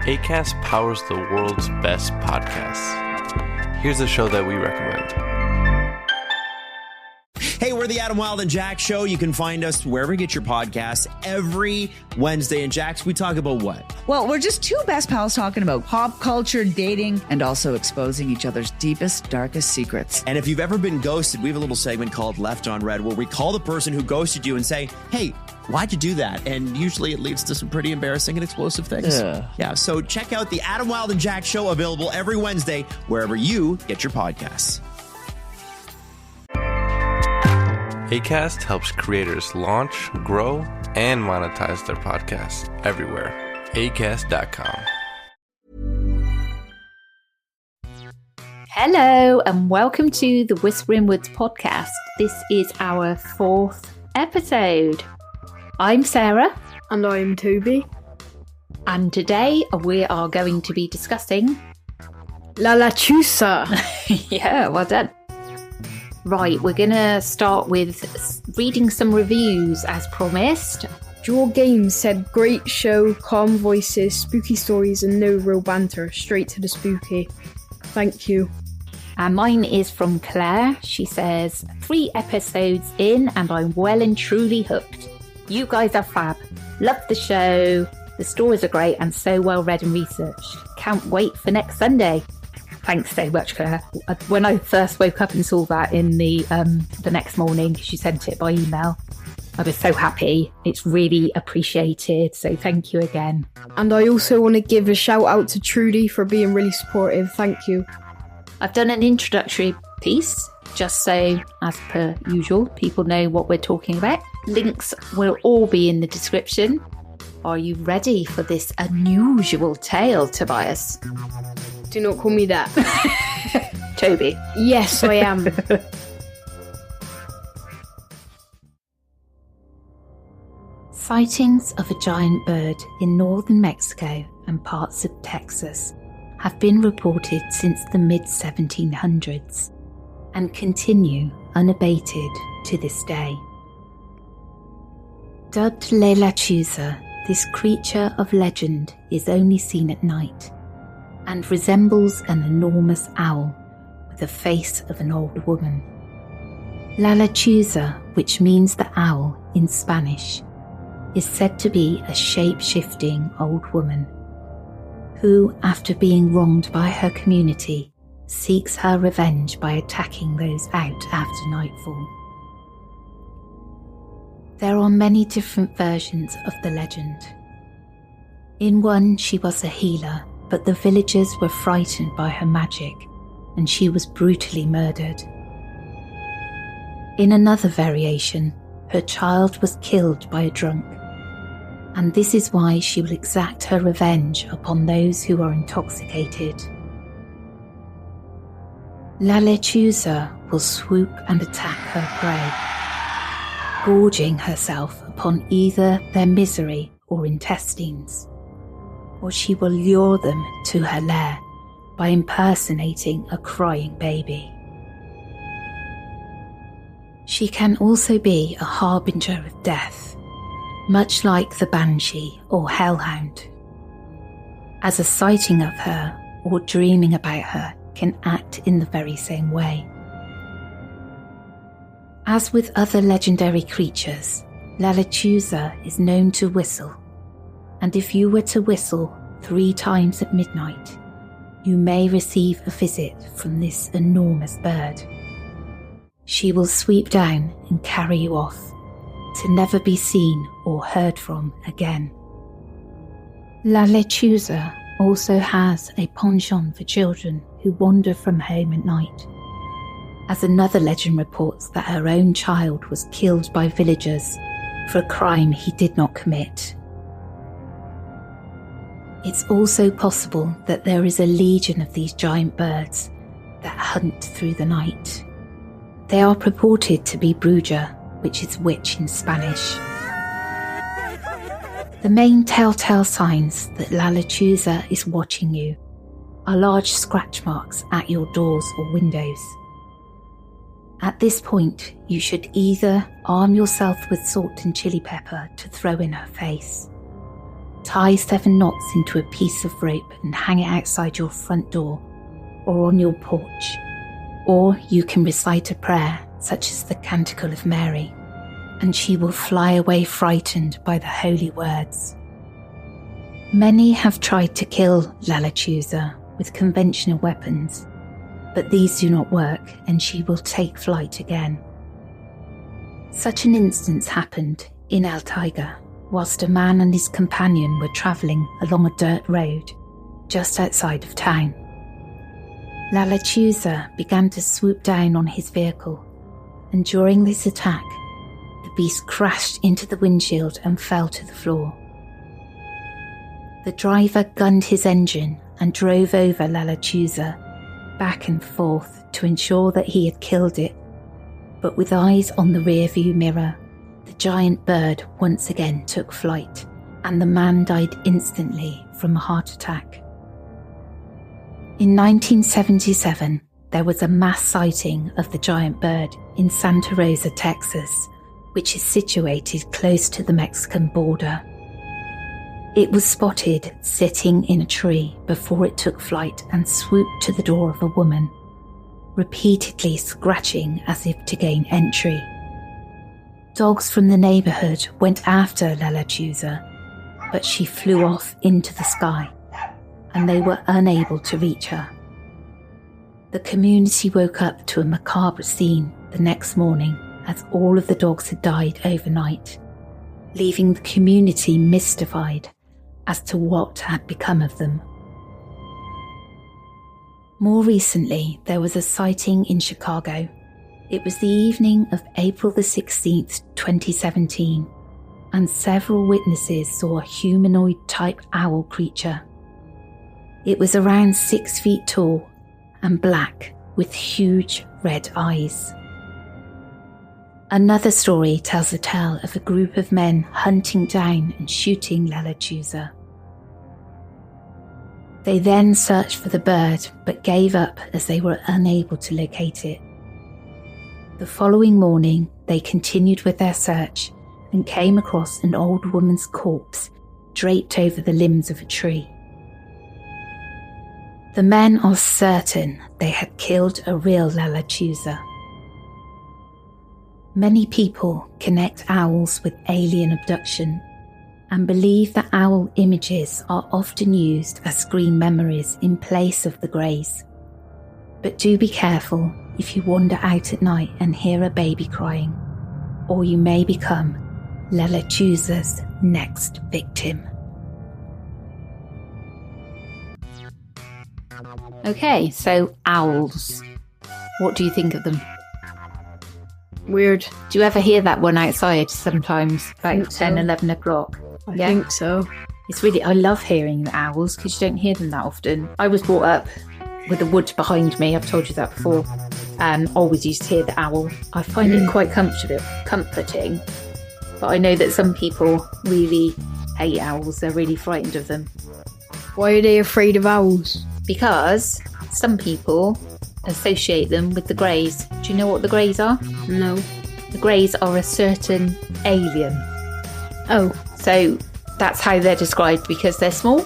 Acast powers the world's best podcasts. Here's a show that we recommend. Hey, we're the Adam Wilde and Jack Show. You can find us wherever you get your podcasts every Wednesday. And Jax, we talk about what? Well, we're just two best pals talking about pop culture, dating, and also exposing each other's deepest, darkest secrets. And if you've ever been ghosted, we have a little segment called Left on Red where we call the person who ghosted you and say, hey, why'd you do that? And usually it leads to some pretty embarrassing and explosive things. Yeah, so check out the Adam Wilde and Jack Show, available every Wednesday wherever you get your podcasts. Acast helps creators launch, grow, and monetize their podcasts everywhere. Acast.com. Hello, and welcome to the Whispering Woods podcast. This is our 4th episode. I'm Sarah. And I'm Toby. And today we are going to be discussing Lechuza. Yeah, well done. Right, we're going to start with reading some reviews as promised. Draw Games said, great show, calm voices, spooky stories, and no real banter. Straight to the spooky. Thank you. And mine is from Claire. She says, 3 episodes in and I'm well and truly hooked. You guys are fab. Love the show. The stories are great and so well read and researched. Can't wait for next Sunday. Thanks so much, Claire. When I first woke up and saw that in the next morning, she sent it by email. I was so happy. It's really appreciated. So thank you again. And I also want to give a shout out to Trudy for being really supportive. Thank you. I've done an introductory piece, just so, as per usual, people know what we're talking about. Links will all be in the description. Are you ready for this unusual tale, Tobias? Do not call me that. Toby. Yes, I am. Sightings of a giant bird in northern Mexico and parts of Texas have been reported since the mid-1700s and continue unabated to this day. Dubbed Lechuza, this creature of legend is only seen at night and resembles an enormous owl with the face of an old woman. La Lechuza, which means the owl in Spanish, is said to be a shape-shifting old woman who, after being wronged by her community, seeks her revenge by attacking those out after nightfall. There are many different versions of the legend. In one, she was a healer, but the villagers were frightened by her magic, and she was brutally murdered. In another variation, her child was killed by a drunk, and this is why she will exact her revenge upon those who are intoxicated. La Lechuza will swoop and attack her prey, gorging herself upon either their misery or intestines, or she will lure them to her lair by impersonating a crying baby. She can also be a harbinger of death, much like the banshee or hellhound, as a sighting of her or dreaming about her can act in the very same way. As with other legendary creatures, La Lechuza is known to whistle, and if you were to whistle 3 times at midnight, you may receive a visit from this enormous bird. She will sweep down and carry you off, to never be seen or heard from again. La Lechuza also has a penchant for children who wander from home at night, as another legend reports that her own child was killed by villagers for a crime he did not commit. It's also possible that there is a legion of these giant birds that hunt through the night. They are purported to be bruja, which is witch in Spanish. The main telltale signs that La Lechuza is watching you are large scratch marks at your doors or windows. At this point, you should either arm yourself with salt and chili pepper to throw in her face, Tie 7 knots into a piece of rope and hang it outside your front door or on your porch. Or you can recite a prayer, such as the Canticle of Mary, and she will fly away frightened by the holy words. Many have tried to kill Lechuza with conventional weapons, but these do not work and she will take flight again. Such an instance happened in El Taiga whilst a man and his companion were travelling along a dirt road just outside of town. Lechuza began to swoop down on his vehicle, and during this attack, the beast crashed into the windshield and fell to the floor. The driver gunned his engine and drove over Lechuza back and forth to ensure that he had killed it, but with eyes on the rearview mirror, the giant bird once again took flight, and the man died instantly from a heart attack. In 1977, there was a mass sighting of the giant bird in Santa Rosa, Texas, which is situated close to the Mexican border. It was spotted sitting in a tree before it took flight and swooped to the door of a woman, repeatedly scratching as if to gain entry. Dogs from the neighbourhood went after Lechuza, but she flew off into the sky, and they were unable to reach her. The community woke up to a macabre scene the next morning, as all of the dogs had died overnight, leaving the community mystified as to what had become of them. More recently, there was a sighting in Chicago. It was the evening of April the 16th, 2017, and several witnesses saw a humanoid-type owl creature. It was around 6 feet tall and black with huge red eyes. Another story tells a tale of a group of men hunting down and shooting Lechuza. They then searched for the bird but gave up as they were unable to locate it. The following morning, they continued with their search and came across an old woman's corpse draped over the limbs of a tree. The men are certain they had killed a real Lechuza. Many people connect owls with alien abduction and believe that owl images are often used as screen memories in place of the greys. But do be careful if you wander out at night and hear a baby crying, or you may become Lechuza's next victim. Okay, so owls. What do you think of them? Weird. Do you ever hear that one outside sometimes, about 10, so. 11 o'clock? I think so. It's really, I love hearing the owls because you don't hear them that often. I was brought up with the wood behind me, I've told you that before, and always used to hear the owl. I find it quite comforting, but I know that some people really hate owls, they're really frightened of them. Why are they afraid of owls? Because some people associate them with the greys. Do you know what the greys are? No. The greys are a certain alien. Oh. So that's how they're described, because they're small,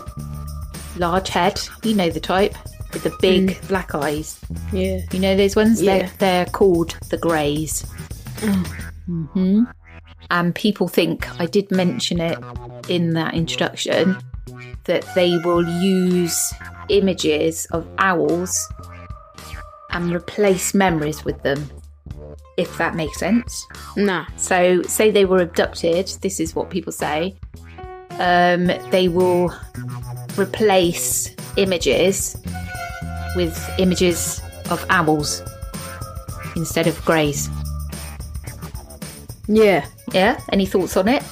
large head, you know the type, with the big black eyes. Yeah. You know those ones? Yeah. They're called the greys. Oh. And people think, I did mention it in that introduction, that they will use images of owls and replace memories with them, if that makes sense. Nah. So say they were abducted, this is what people say, they will replace images with images of owls instead of greys. Yeah. Yeah? Any thoughts on it?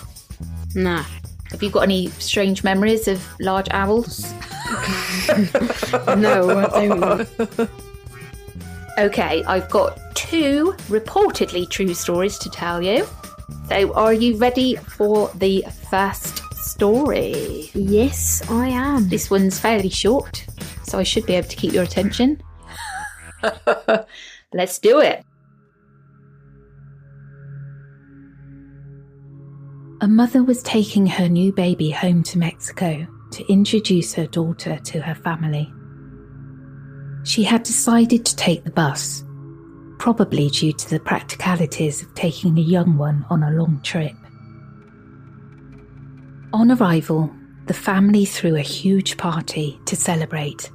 Nah. Have you got any strange memories of large owls? No, I don't. Okay, I've got 2 reportedly true stories to tell you. So are you ready for the first story? Yes, I am. This one's fairly short, so I should be able to keep your attention. Let's do it. A mother was taking her new baby home to Mexico to introduce her daughter to her family. She had decided to take the bus, probably due to the practicalities of taking a young one on a long trip. On arrival, the family threw a huge party to celebrate,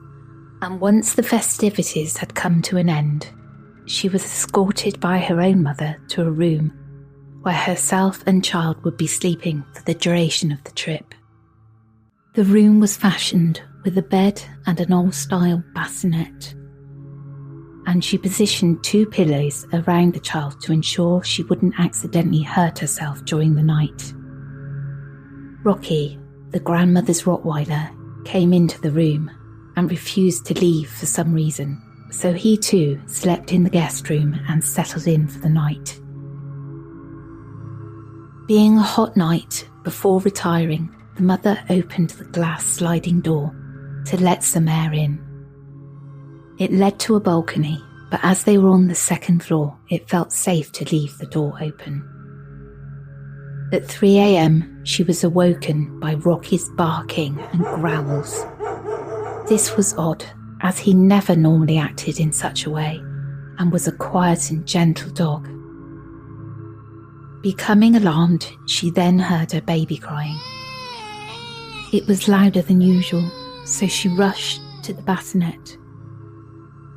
and once the festivities had come to an end, she was escorted by her own mother to a room where herself and child would be sleeping for the duration of the trip. The room was fashioned with a bed and an old-style bassinet, and she positioned 2 pillows around the child to ensure she wouldn't accidentally hurt herself during the night. Rocky, the grandmother's Rottweiler, came into the room and refused to leave for some reason, so he too slept in the guest room and settled in for the night. Being a hot night, before retiring, the mother opened the glass sliding door to let some air in. It led to a balcony, but as they were on the 2nd floor, it felt safe to leave the door open. At 3 a.m, she was awoken by Rocky's barking and growls. This was odd, as he never normally acted in such a way, and was a quiet and gentle dog. Becoming alarmed, she then heard her baby crying. It was louder than usual, so she rushed to the bassinet.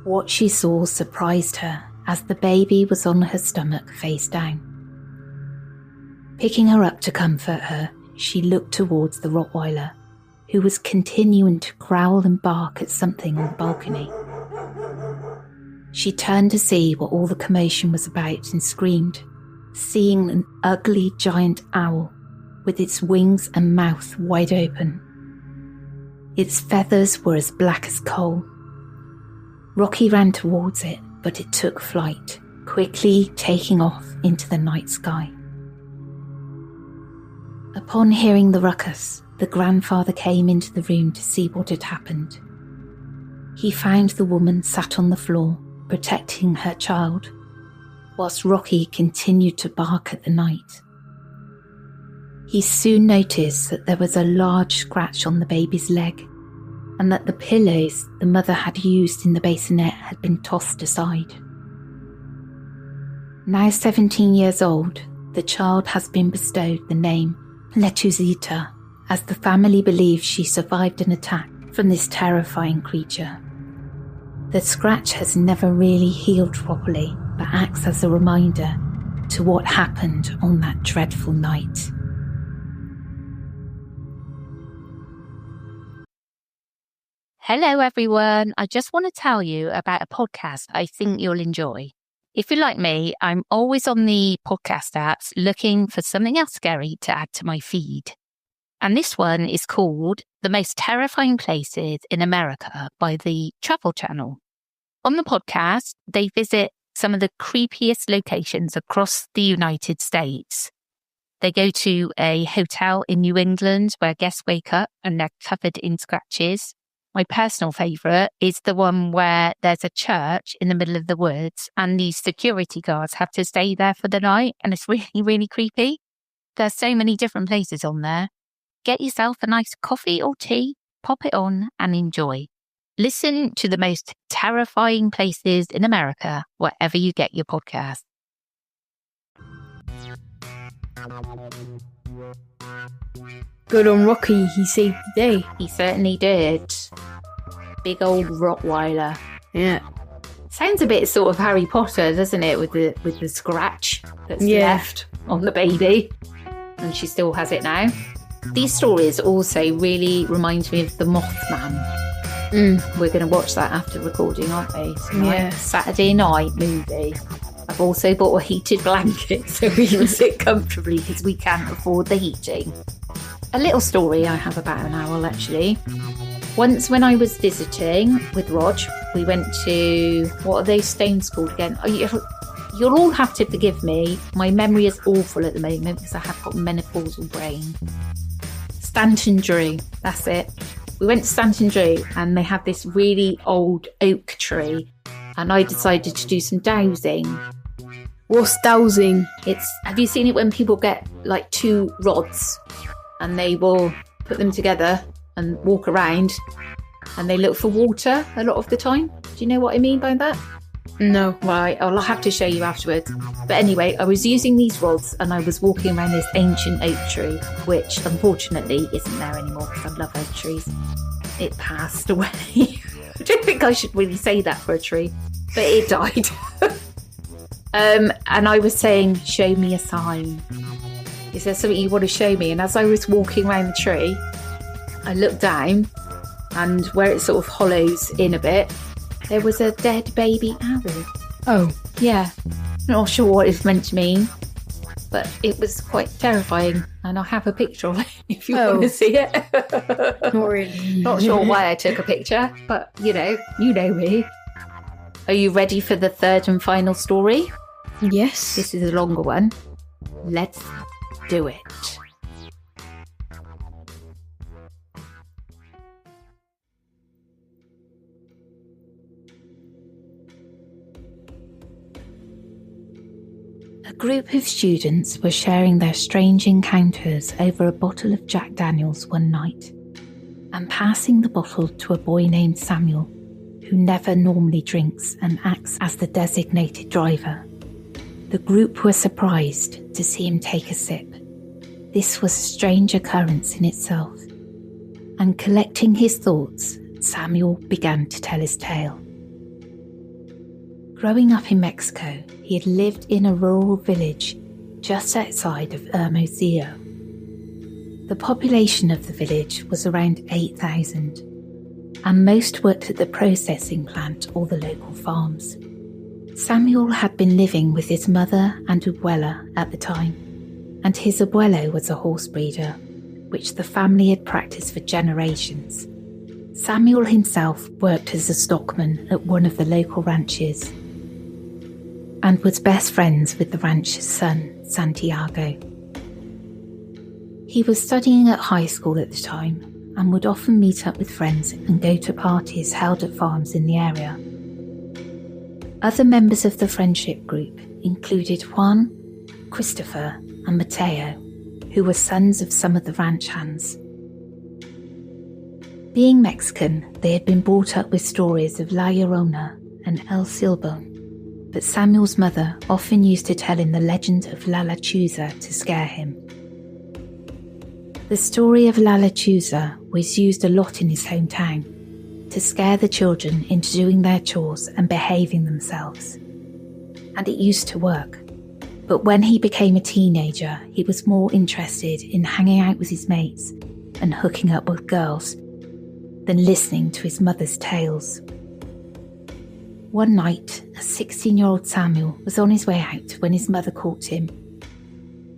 What she saw surprised her, as the baby was on her stomach face down. Picking her up to comfort her, she looked towards the Rottweiler, who was continuing to growl and bark at something on the balcony. She turned to see what all the commotion was about and screamed, seeing an ugly giant owl with its wings and mouth wide open. Its feathers were as black as coal. Rocky ran towards it, but it took flight, quickly taking off into the night sky. Upon hearing the ruckus, the grandfather came into the room to see what had happened. He found the woman sat on the floor, protecting her child, whilst Rocky continued to bark at the night. He soon noticed that there was a large scratch on the baby's leg, and that the pillows the mother had used in the bassinet had been tossed aside. Now 17 years old, the child has been bestowed the name Lechuza, as the family believes she survived an attack from this terrifying creature. The scratch has never really healed properly, but acts as a reminder to what happened on that dreadful night. Hello everyone, I just want to tell you about a podcast I think you'll enjoy. If you're like me, I'm always on the podcast apps looking for something else scary to add to my feed. And this one is called The Most Terrifying Places in America by the Travel Channel. On the podcast, they visit some of the creepiest locations across the United States. They go to a hotel in New England where guests wake up and they're covered in scratches. My personal favourite is the one where there's a church in the middle of the woods and the security guards have to stay there for the night, and it's really, really creepy. There's so many different places on there. Get yourself a nice coffee or tea, pop it on and enjoy. Listen to The Most Terrifying Places in America wherever you get your podcast. Good on Rocky, he saved the day. He certainly did. Big old Rottweiler. Yeah. Sounds a bit sort of Harry Potter, doesn't it? With the scratch that's left on the baby. And she still has it now. These stories also really remind me of The Mothman. We're going to watch that after recording, aren't we? Tonight. Yeah. Saturday night movie. I've also bought a heated blanket so we can sit comfortably because we can't afford the heating. A little story I have about an owl, actually. Once when I was visiting with Rog, we went to, what are those stones called again? You'll all have to forgive me. My memory is awful at the moment because I have got menopausal brain. Stanton Drew, that's it. We went to Stanton Drew and they had this really old oak tree and I decided to do some dowsing. What's dowsing? Have you seen it when people get like 2 rods and they will put them together and walk around and they look for water a lot of the time? Do you know what I mean by that? No. Right, I'll have to show you afterwards. But anyway, I was using these rods and I was walking around this ancient oak tree, which unfortunately isn't there anymore because I love oak trees. It passed away. I don't think I should really say that for a tree, but it died. And I was saying, show me a sign. Is there something you want to show me? And as I was walking around the tree, I looked down and where it sort of hollows in a bit, there was a dead baby owl. Oh. Yeah. Not sure what it's meant to mean, but it was quite terrifying. And I have a picture of it if you want to see it. Not really. Not sure why I took a picture, but you know me. Are you ready for the third and final story? Yes. This is a longer one. Let's do it. A group of students were sharing their strange encounters over a bottle of Jack Daniels one night and passing the bottle to a boy named Samuel, who never normally drinks and acts as the designated driver. The group were surprised to see him take a sip. This was a strange occurrence in itself, and collecting his thoughts, Samuel began to tell his tale. Growing up in Mexico, he had lived in a rural village just outside of Hermosillo. The population of the village was around 8,000, and most worked at the processing plant or the local farms. Samuel had been living with his mother and abuela at the time, and his abuelo was a horse breeder, which the family had practiced for generations. Samuel himself worked as a stockman at one of the local ranches and was best friends with the rancher's son, Santiago. He was studying at high school at the time and would often meet up with friends and go to parties held at farms in the area. Other members of the friendship group included Juan, Christopher, and Mateo, who were sons of some of the ranch hands. Being Mexican, they had been brought up with stories of La Llorona and El Silbón, but Samuel's mother often used to tell him the legend of La Lechuza to scare him. The story of La Lechuza was used a lot in his hometown to scare the children into doing their chores and behaving themselves. And it used to work. But when he became a teenager, he was more interested in hanging out with his mates and hooking up with girls than listening to his mother's tales. One night, a 16-year-old Samuel was on his way out when his mother caught him.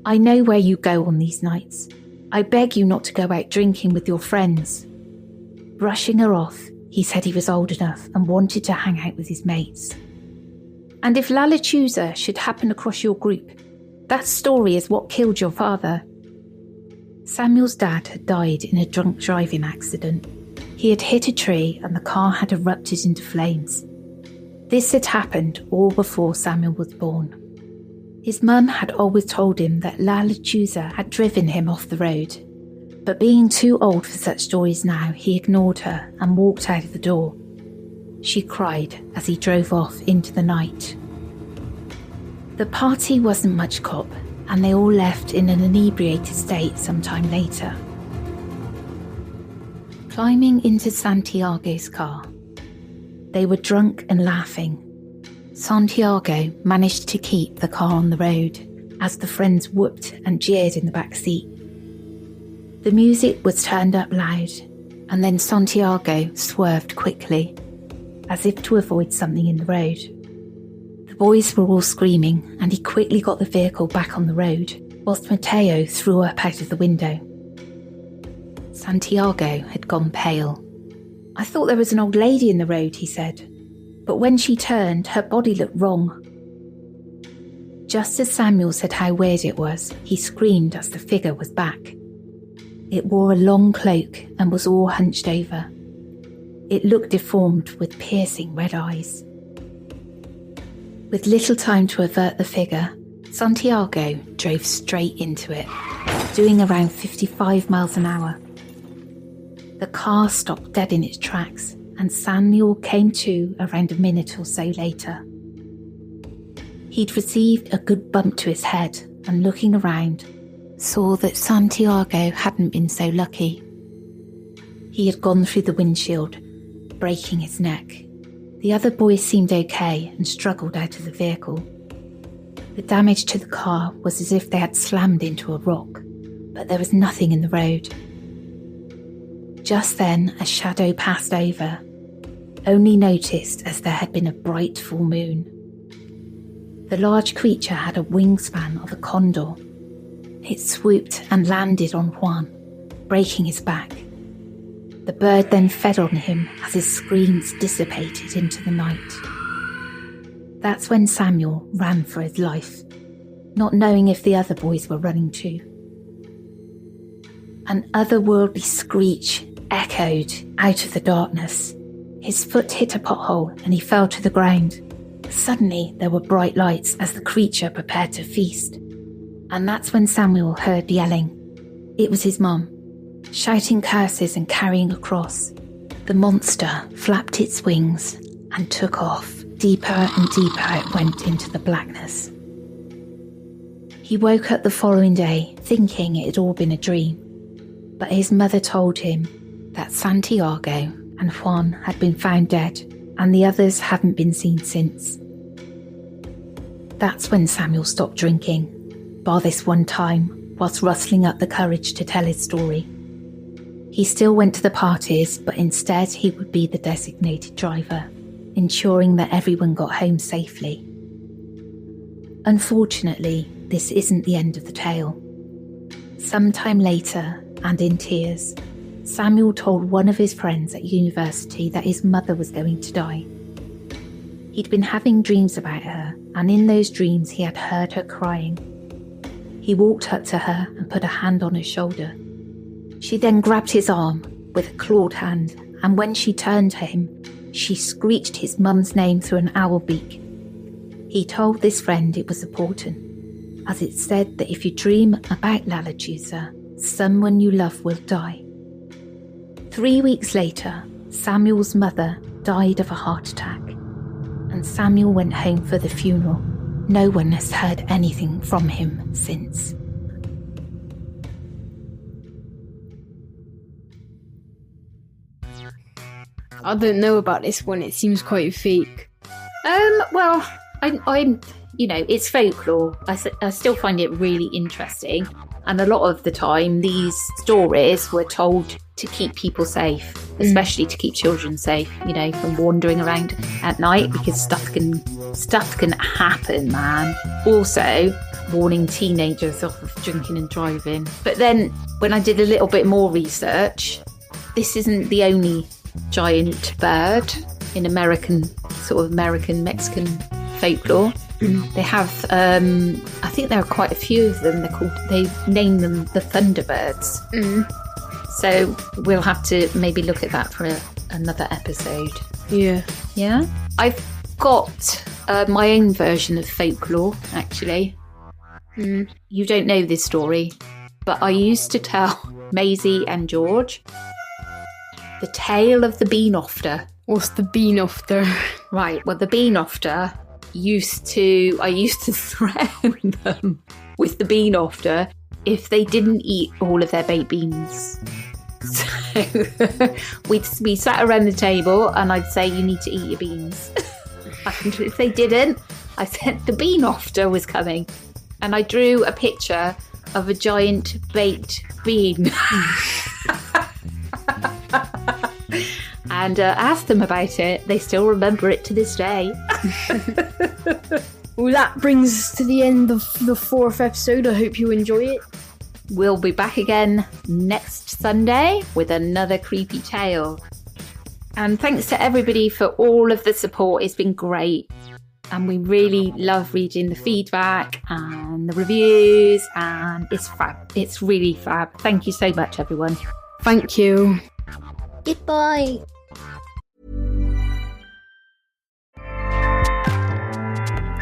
"I know where you go on these nights. I beg you not to go out drinking with your friends." Brushing her off, he said he was old enough and wanted to hang out with his mates. "And if La Lechuza should happen across your group, that story is what killed your father." Samuel's dad had died in a drunk driving accident. He had hit a tree and the car had erupted into flames. This had happened all before Samuel was born. His mum had always told him that La Lechuza had driven him off the road, but being too old for such stories now, he ignored her and walked out of the door. She cried as he drove off into the night. The party wasn't much cop, and they all left in an inebriated state sometime later. Climbing into Santiago's car, they were drunk and laughing. Santiago managed to keep the car on the road as the friends whooped and jeered in the back seat. The music was turned up loud, and then Santiago swerved quickly, as if to avoid something in the road. The boys were all screaming, and he quickly got the vehicle back on the road, whilst Mateo threw up out of the window. Santiago had gone pale. "I thought there was an old lady in the road," he said, "but when she turned, her body looked wrong." Just as Samuel said how weird it was, he screamed as the figure was back. It wore a long cloak and was all hunched over. It looked deformed with piercing red eyes. With little time to avert the figure, Santiago drove straight into it, doing around 55 miles an hour. The car stopped dead in its tracks, and Samuel came to around a minute or so later. He'd received a good bump to his head, and looking around, saw that Santiago hadn't been so lucky. He had gone through the windshield, breaking his neck. The other boys seemed okay and struggled out of the vehicle. The damage to the car was as if they had slammed into a rock, but there was nothing in the road. Just then, a shadow passed over, only noticed as there had been a bright full moon. The large creature had a wingspan of a condor. It swooped and landed on Juan, breaking his back. The bird then fed on him as his screams dissipated into the night. That's when Samuel ran for his life, not knowing if the other boys were running too. An otherworldly screech echoed out of the darkness. His foot hit a pothole and he fell to the ground. Suddenly there were bright lights as the creature prepared to feast. And that's when Samuel heard yelling. It was his mum, shouting curses and carrying a cross. The monster flapped its wings and took off. Deeper and deeper it went into the blackness. He woke up the following day thinking it had all been a dream. But his mother told him that Santiago and Juan had been found dead and the others haven't been seen since. That's when Samuel stopped drinking, bar this one time, whilst rustling up the courage to tell his story. He still went to the parties, but instead he would be the designated driver, ensuring that everyone got home safely. Unfortunately, this isn't the end of the tale. Sometime later, and in tears, Samuel told one of his friends at university that his mother was going to die. He'd been having dreams about her, and in those dreams he had heard her crying. He walked up to her and put a hand on her shoulder. She then grabbed his arm with a clawed hand, and when she turned to him, she screeched his mum's name through an owl beak. He told this friend it was important, as it said that if you dream about Lechuza, someone you love will die. 3 weeks later, Samuel's mother died of a heart attack, and Samuel went home for the funeral. No one has heard anything from him since. I don't know about this one. It seems quite fake. Well, I'm it's folklore. I still find it really interesting. And a lot of the time, these stories were told to keep people safe, especially to keep children safe, from wandering around at night, because stuff can happen, man. Also, warning teenagers off of drinking and driving. But then, when I did a little bit more research, this isn't the only giant bird in Mexican folklore. They have, I think there are quite a few of them. They name them the Thunderbirds. So we'll have to maybe look at that for another episode. Yeah. Yeah? I've got my own version of folklore, actually. You don't know this story, but I used to tell Maisie and George the tale of the beanofter. What's the beanofter? Right, well, the beanofter I used to threaten them with the beanofter if they didn't eat all of their baked beans. So we sat around the table and I'd say, you need to eat your beans. And if they didn't, I said the beanofter was coming. And I drew a picture of a giant baked bean. And asked them about it. They still remember it to this day. Well, that brings us to the end of the 4th episode. I hope you enjoy it. We'll be back again next Sunday with another creepy tale. And thanks to everybody for all of the support. It's been great. And we really love reading the feedback and the reviews. And it's fab. It's really fab. Thank you so much, everyone. Thank you. Goodbye.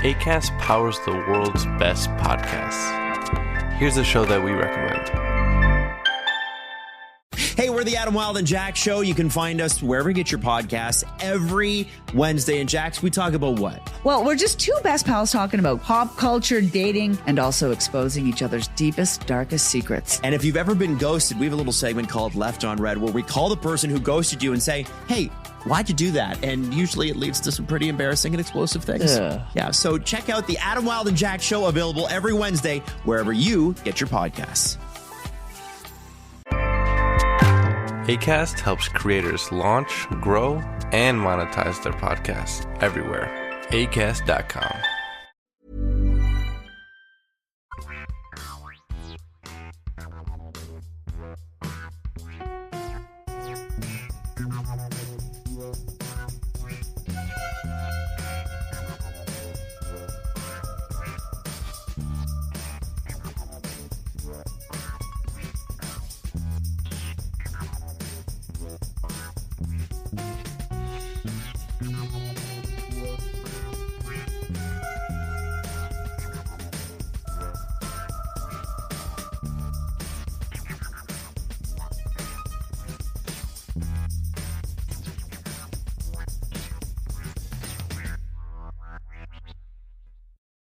Acast powers the world's best podcasts. Here's a show that we recommend. Hey, we're the Adam Wilde and Jax Show. You can find us wherever you get your podcasts every Wednesday. And Jax, we talk about what? Well, we're just two best pals talking about pop culture, dating, and also exposing each other's deepest, darkest secrets. And if you've ever been ghosted, we have a little segment called Left on Red where we call the person who ghosted you and say, hey, why'd you do that? And usually it leads to some pretty embarrassing and explosive things. Yeah. So check out the Adam Wilde and Jax Show, available every Wednesday wherever you get your podcasts. Acast helps creators launch, grow, and monetize their podcasts everywhere. Acast.com.